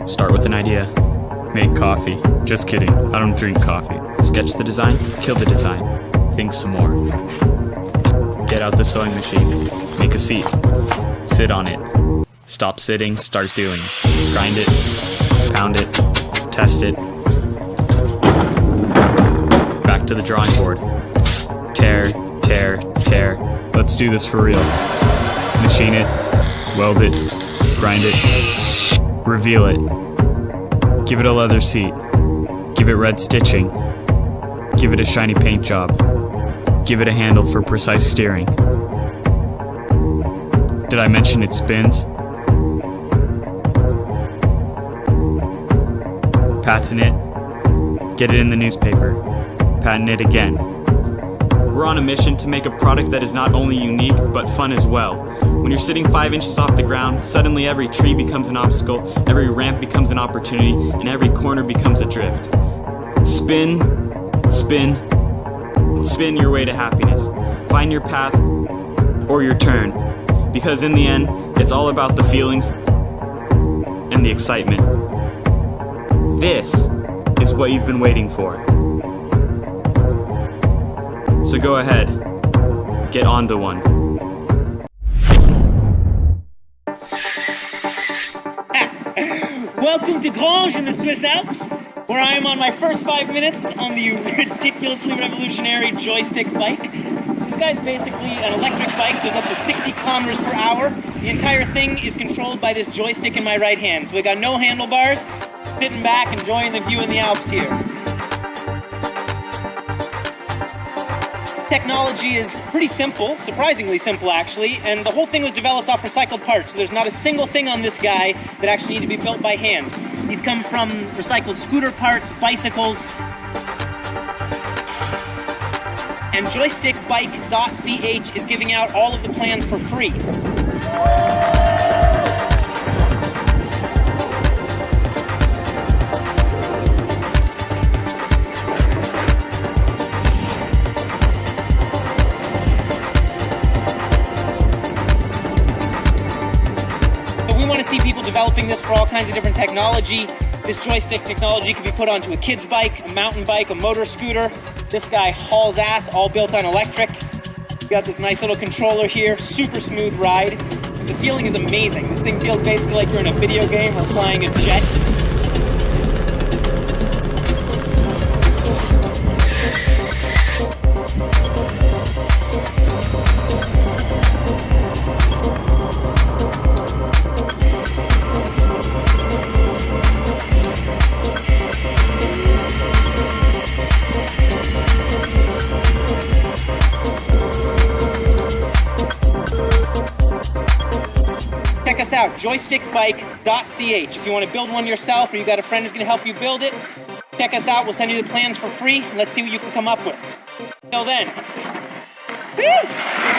Start with an idea. Make coffee. Just kidding, I don't drink coffee. Sketch the design, kill the design. Think some more. Get out the sewing machine. Make a seat. Sit on it. Stop sitting, start doing. Grind it, pound it, test it. Back to the drawing board. Tear, tear, tear. Let's do this for real. Machine it, weld it, grind it, reveal it. Give it a leather seat. Give it red stitching. Give it a shiny paint job. Give it a handle for precise steering. Did I mention it spins? Patent it. Get it in the newspaper. Patent it again. We're on a mission to make a product that is not only unique, but fun as well. When you're sitting 5 inches off the ground, suddenly every tree becomes an obstacle, every ramp becomes an opportunity, and every corner becomes a drift. Spin, spin, spin your way to happiness. Find your path or your turn, because in the end, it's all about the feelings and the excitement. This is what you've been waiting for. So go ahead, get on to one. Welcome to Grange in the Swiss Alps, where I am on my first 5 minutes on the ridiculously revolutionary joystick bike. This guy's basically an electric bike, goes up to 60 kilometers per hour. The entire thing is controlled by this joystick in my right hand. So we got no handlebars, sitting back, enjoying the view in the Alps here. Technology is pretty simple, surprisingly simple actually, and the whole thing was developed off recycled parts, so there's not a single thing on this guy that actually need to be built by hand. These come from recycled scooter parts, bicycles, and joystickbike.ch is giving out all of the plans for free. See people developing this for all kinds of different technology. This joystick technology can be put onto a kid's bike, a mountain bike, a motor scooter. This guy hauls ass, all built on electric. Got this nice little controller here, super smooth ride. The feeling is amazing. This thing feels basically like you're in a video game or flying a jet. Check us out, joystickbike.ch. If you want to build one yourself or you got a friend who's going to help you build it, check us out. We'll send you the plans for free. Let's see what you can come up with. Till then. Woo!